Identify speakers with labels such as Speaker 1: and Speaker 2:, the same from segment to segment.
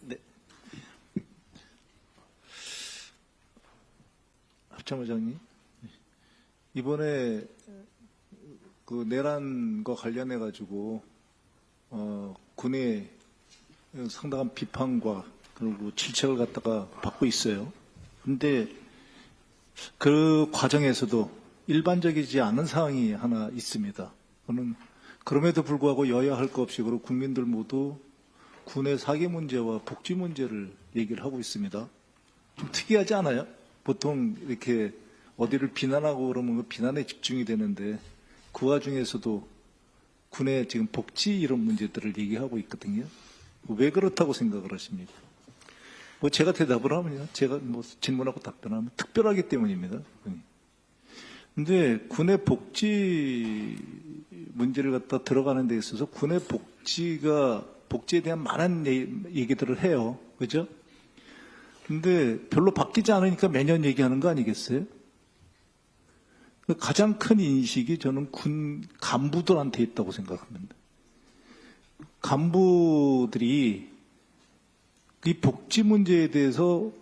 Speaker 1: 네. 합참의장님, 이번에 그 내란과 관련해 가지고 군의 상당한 비판과 그리고 질책을 갖다가 받고 있어요. 그런데 그 과정에서도 일반적이지 않은 상황이 하나 있습니다. 그는 그럼에도 불구하고 여야 할 것 없이 그리고 국민들 모두 군의 사기 문제와 복지 문제를 얘기를 하고 있습니다. 좀 특이하지 않아요? 보통 이렇게 어디를 비난하고 그러면 그 비난에 집중이 되는데 그 와중에서도 군의 지금 복지 이런 문제들을 얘기하고 있거든요. 왜 그렇다고 생각을 하십니까? 뭐 제가 대답을 하면요. 제가 뭐 질문하고 답변하면 특별하기 때문입니다. 근데 군의 복지 문제를 갖다 들어가는 데 있어서 군의 복지에 대한 많은 얘기들을 해요. 그죠? 근데 별로 바뀌지 않으니까 매년 얘기하는 거 아니겠어요? 가장 큰 인식이 저는 군 간부들한테 있다고 생각합니다. 간부들이 이 복지 문제에 대해서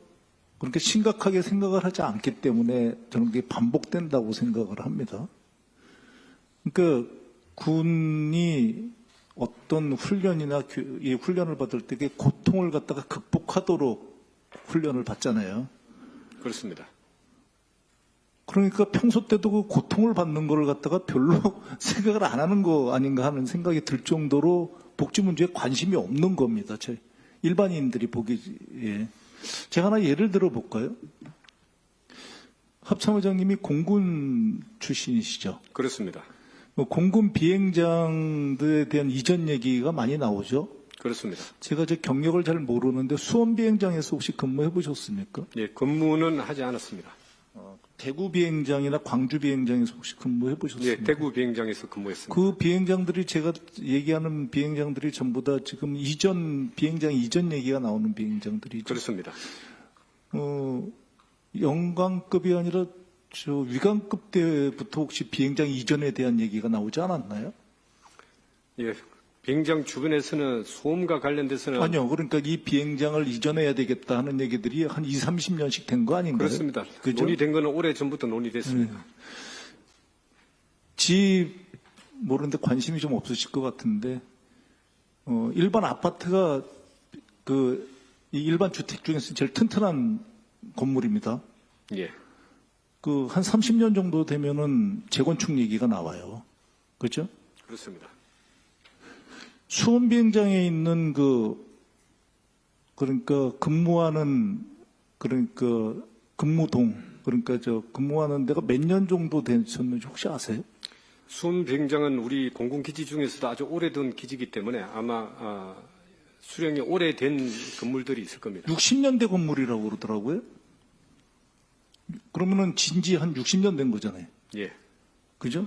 Speaker 1: 그렇게 심각하게 생각을 하지 않기 때문에 저는 그게 반복된다고 생각을 합니다. 그러니까 군이 어떤 훈련이나 이 훈련을 받을 때 그 고통을 갖다가 극복하도록 훈련을 받잖아요.
Speaker 2: 그렇습니다.
Speaker 1: 그러니까 평소 때도 그 고통을 받는 걸 갖다가 별로 생각을 안 하는 거 아닌가 하는 생각이 들 정도로 복지 문제에 관심이 없는 겁니다. 일반인들이 보기에. 제가 하나 예를 들어 볼까요? 합참의장님이 공군 출신이시죠?
Speaker 2: 그렇습니다.
Speaker 1: 공군 비행장들에 대한 이전 얘기가 많이 나오죠?
Speaker 2: 그렇습니다.
Speaker 1: 제가 경력을 잘 모르는데 수원 비행장에서 혹시 근무해 보셨습니까?
Speaker 2: 예, 근무는 하지 않았습니다.
Speaker 1: 대구 비행장이나 광주 비행장에서 혹시 근무해 보셨습니까?
Speaker 2: 예, 대구 비행장에서 근무했습니다.
Speaker 1: 그 비행장들이 제가 얘기하는 비행장들이 전부 다 지금 비행장 이전 얘기가 나오는 비행장들이죠.
Speaker 2: 그렇습니다.
Speaker 1: 영광급이 아니라 위관급 때부터 혹시 비행장 이전에 대한 얘기가 나오지 않았나요?
Speaker 2: 예, 비행장 주변에서는 소음과 관련돼서는
Speaker 1: 아니요. 그러니까 이 비행장을 이전해야 되겠다 하는 얘기들이 한 20, 30년씩 된 거 아닌가요?
Speaker 2: 그렇습니다.
Speaker 1: 그죠?
Speaker 2: 논의된 거는 오래 전부터 논의됐습니다.
Speaker 1: 모르는데 관심이 좀 없으실 것 같은데 일반 아파트가 이 일반 주택 중에서 제일 튼튼한 건물입니다.
Speaker 2: 예,
Speaker 1: 한 30년 정도 되면은 재건축 얘기가 나와요. 그렇죠?
Speaker 2: 그렇습니다.
Speaker 1: 수원 비행장에 있는 그러니까 근무하는 근무동 근무하는 데가 몇 년 정도 되셨는지 혹시 아세요?
Speaker 2: 수원 비행장은 우리 공군 기지 중에서도 아주 오래된 기지이기 때문에 아마 수령이 오래된 건물들이 있을 겁니다.
Speaker 1: 60년대 건물이라고 그러더라고요. 그러면은 진지 한 60년 된 거잖아요.
Speaker 2: 예,
Speaker 1: 그죠?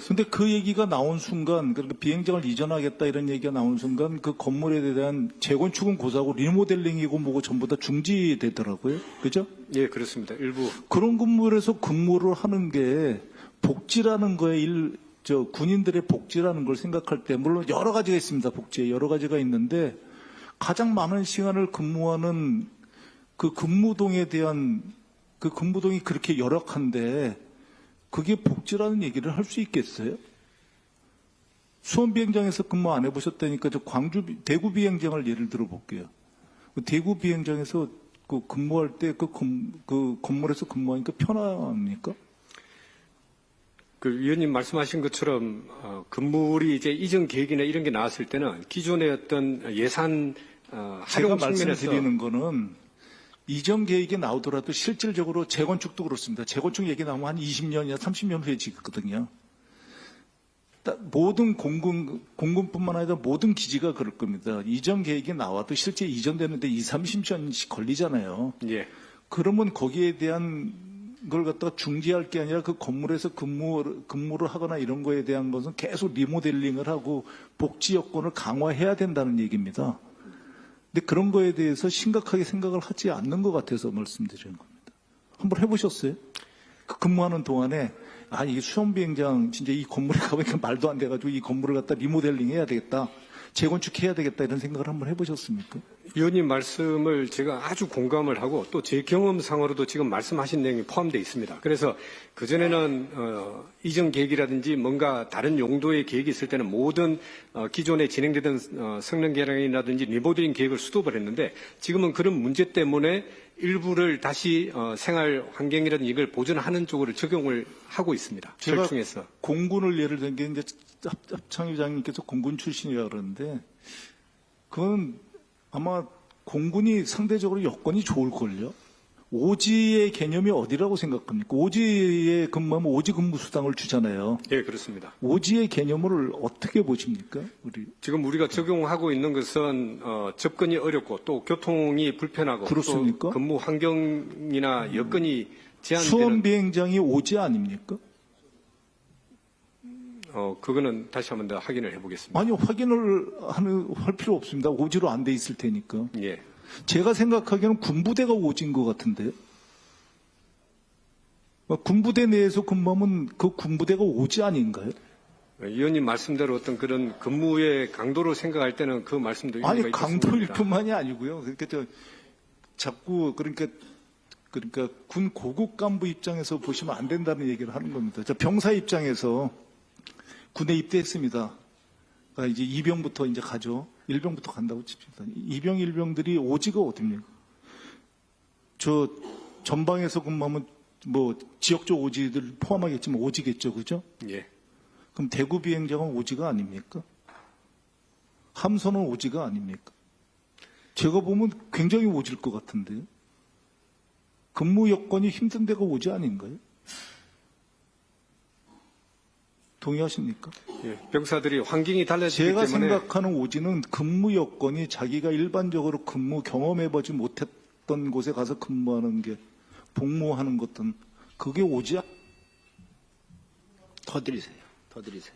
Speaker 1: 근데 그 얘기가 나온 순간, 그러니까 비행장을 이전하겠다 이런 얘기가 나온 순간 그 건물에 대한 재건축은 고사하고 리모델링이고 뭐고 전부 다 중지되더라고요. 그죠?
Speaker 2: 예, 그렇습니다. 일부
Speaker 1: 그런 건물에서 근무를 하는 게 복지라는 거에 군인들의 복지라는 걸 생각할 때 물론 여러 가지가 있습니다. 복지에 여러 가지가 있는데 가장 많은 시간을 근무하는 그 근무동에 대한 그 근무동이 그렇게 열악한데 그게 복지라는 얘기를 할 수 있겠어요? 수원 비행장에서 근무 안 해보셨다니까 대구 비행장을 예를 들어 볼게요. 대구 비행장에서 근무할 때 그 건물에서 근무하니까 편합니까?
Speaker 2: 그 위원님 말씀하신 것처럼 건물이 이제 이전 계획이나 이런 게 나왔을 때는 기존의 어떤 예산
Speaker 1: 제가
Speaker 2: 활용 측면에서
Speaker 1: 말씀드리는 거는 이전 계획이 나오더라도 실질적으로 재건축도 그렇습니다. 재건축 얘기 나오면 한 20년이나 30년 후에 짓거든요. 모든 공군뿐만 아니라 모든 기지가 그럴 겁니다. 이전 계획이 나와도 실제 이전되는데 20, 30년씩 걸리잖아요.
Speaker 2: 예,
Speaker 1: 그러면 거기에 대한 걸 갖다가 중지할 게 아니라 그 건물에서 근무를 하거나 이런 거에 대한 것은 계속 리모델링을 하고 복지 여건을 강화해야 된다는 얘기입니다. 근데 그런 거에 대해서 심각하게 생각을 하지 않는 것 같아서 말씀드리는 겁니다. 한번 해보셨어요? 근무하는 동안에 이게 수원 비행장 진짜 이 건물에 가보니까 말도 안 돼가지고 이 건물을 갖다 리모델링 해야 되겠다. 재건축해야 되겠다 이런 생각을 한번 해보셨습니까?
Speaker 2: 위원님 말씀을 제가 아주 공감을 하고 또 제 경험상으로도 지금 말씀하신 내용이 포함되어 있습니다. 그래서 그전에는 이전 계획이라든지 뭔가 다른 용도의 계획이 있을 때는 모든 기존에 진행되던 성능 개량이라든지 리모델링 계획을 수립을 했는데 지금은 그런 문제 때문에 일부를 다시 생활 환경이라든지 이걸 보존하는 쪽으로 적용을 하고 있습니다.
Speaker 1: 제가
Speaker 2: 절충해서.
Speaker 1: 공군을 예를 든 게 이제 합창위장님께서 공군 출신이라 그러는데 그건 아마 공군이 상대적으로 여건이 좋을걸요. 오지의 개념이 어디라고 생각합니까? 오지에 근무하면 오지 근무 수당을 주잖아요.
Speaker 2: 예, 그렇습니다.
Speaker 1: 오지의 개념을 어떻게 보십니까? 우리
Speaker 2: 지금 우리가 적용하고 있는 것은 접근이 어렵고 또 교통이 불편하고
Speaker 1: 그렇습니까?
Speaker 2: 또 근무 환경이나 여건이 제한되는
Speaker 1: 수원 비행장이 오지 아닙니까?
Speaker 2: 그거는 다시 한번 더 확인을 해보겠습니다.
Speaker 1: 아니요, 확인을 할 필요 없습니다. 오지로 안 돼 있을 테니까.
Speaker 2: 예.
Speaker 1: 제가 생각하기에는 군부대가 오지인 것 같은데. 군부대 내에서 근무하면 그 군부대가 오지 아닌가요?
Speaker 2: 위원님 말씀대로 어떤 그런 근무의 강도를 생각할 때는 그 말씀도 일리가
Speaker 1: 아니,
Speaker 2: 있을
Speaker 1: 강도일
Speaker 2: 것입니다.
Speaker 1: 뿐만이 아니고요. 자꾸 그러니까 군 고급 간부 입장에서 보시면 안 된다는 얘기를 하는 겁니다. 저 병사 입장에서 군에 입대했습니다. 그러니까 이제 이병부터 이제 가죠. 일병부터 간다고 칩시다. 이병, 일병들이 오지가 어딥니까? 저 전방에서 근무하면 뭐 지역적 오지들 포함하겠지만 오지겠죠, 그죠?
Speaker 2: 예.
Speaker 1: 그럼 대구 비행장은 오지가 아닙니까? 함선은 오지가 아닙니까? 제가 보면 굉장히 오질 것 같은데. 근무 여건이 힘든 데가 오지 아닌가요? 동의하십니까?
Speaker 2: 예. 병사들이 환경이 달라지기
Speaker 1: 제가
Speaker 2: 때문에
Speaker 1: 생각하는 오지는 근무 여건이 자기가 일반적으로 근무 경험해보지 못했던 곳에 가서 근무하는 게 복무하는 것은 그게 오지 않...
Speaker 3: 더 드리세요. 더 드리세요.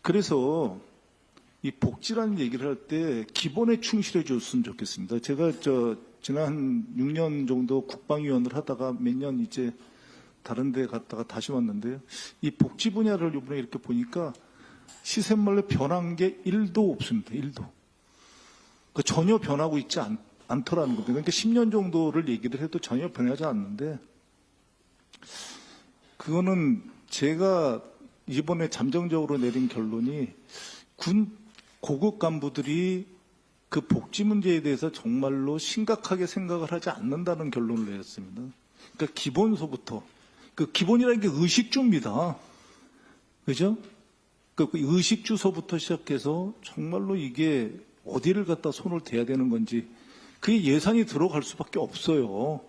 Speaker 1: 그래서 이 복지라는 얘기를 할 때 기본에 충실해 줬으면 좋겠습니다. 제가 지난 6년 정도 국방위원을 하다가 몇 년 이제 다른 데 갔다가 다시 왔는데요. 이 복지 분야를 이번에 이렇게 보니까 시샘말로 변한 게 1도 없습니다. 1도. 전혀 변하고 있지 않더라는 겁니다. 그러니까 10년 정도를 얘기를 해도 전혀 변하지 않는데 그거는 제가 이번에 잠정적으로 내린 결론이 군 고급 간부들이 그 복지 문제에 대해서 정말로 심각하게 생각을 하지 않는다는 결론을 내렸습니다. 그러니까 기본서부터 그 기본이라는 게 의식주입니다. 그죠? 그 의식주서부터 시작해서 정말로 이게 어디를 갖다 손을 대야 되는 건지 그게 예산이 들어갈 수밖에 없어요.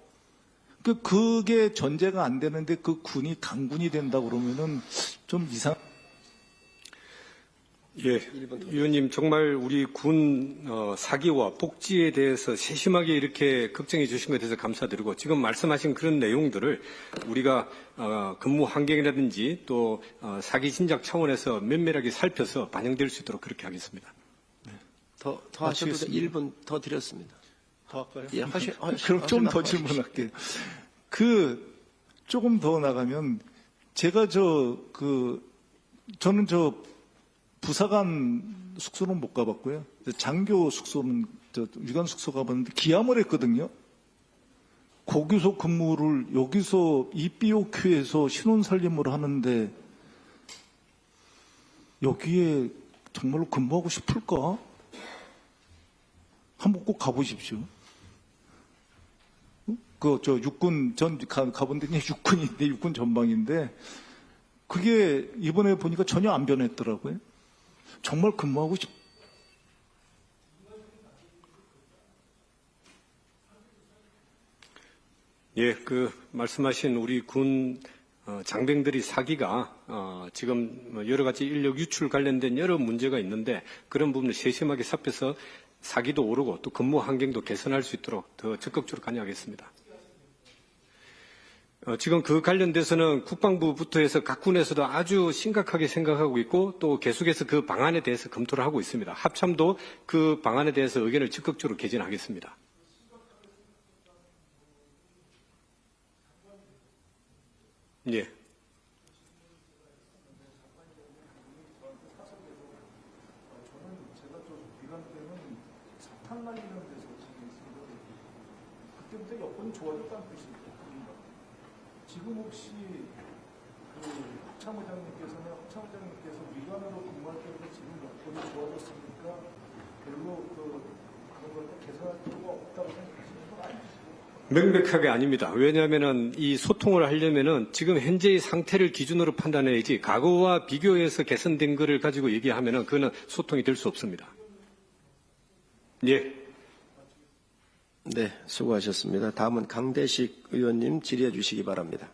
Speaker 1: 그게 전제가 안 되는데 그 군이 강군이 된다 그러면은 좀 이상.
Speaker 2: 예, 위원님 정말 우리 군 사기와 복지에 대해서 세심하게 이렇게 걱정해 주신 것에 대해서 감사드리고 지금 말씀하신 그런 내용들을 우리가 근무 환경이라든지 또 사기 진작 차원에서 면밀하게 살펴서 반영될 수 있도록 그렇게 하겠습니다.
Speaker 3: 더 하셔도 돼.
Speaker 1: 마치겠습니다.
Speaker 3: 1분 더 드렸습니다.
Speaker 1: 더 할까요?
Speaker 3: 예,
Speaker 1: 그럼 좀 더 질문할게요. 조금 더 나가면 제가 저는 부사관 숙소는 못 가봤고요. 장교 숙소는 위관 숙소 가봤는데 기함을 했거든요. 거기서 근무를 여기서 EBOQ에서 신원 살림을 하는데 여기에 정말로 근무하고 싶을까? 한번 꼭 가보십시오. 육군 전 가본 데는 육군인데 육군 전방인데 그게 이번에 보니까 전혀 안 변했더라고요. 정말 근무하고 싶.
Speaker 2: 예, 말씀하신 우리 군 장병들이 사기가 지금 여러 가지 인력 유출 관련된 여러 문제가 있는데 그런 부분을 세심하게 살펴서 사기도 오르고 또 근무 환경도 개선할 수 있도록 더 적극적으로 관여하겠습니다. 지금 그 관련돼서는 국방부부터 해서 각 군에서도 아주 심각하게 생각하고 있고 또 계속해서 그 방안에 대해서 검토를 하고 있습니다. 합참도 그 방안에 대해서 의견을 적극적으로 개진하겠습니다. 예.
Speaker 1: 폭탄 날리는 데서 지냈습니다. 그때부터 여건이 좋아졌다는 뜻입니다. 지금 혹시 그 합참의장님께서는 합참의장님께서 위관으로 근무할 때부터 지금 여건이 좋아졌습니까? 별로 그런 걸 개선할 필요가 없다고 생각하시는 건 아니시죠?
Speaker 2: 명백하게 아닙니다. 왜냐하면은 이 소통을 하려면은 지금 현재의 상태를 기준으로 판단해야지 과거와 비교해서 개선된 거를 가지고 얘기하면은 그거는 소통이 될 수 없습니다. 예.
Speaker 3: 네, 수고하셨습니다. 다음은 강대식 의원님 질의해 주시기 바랍니다.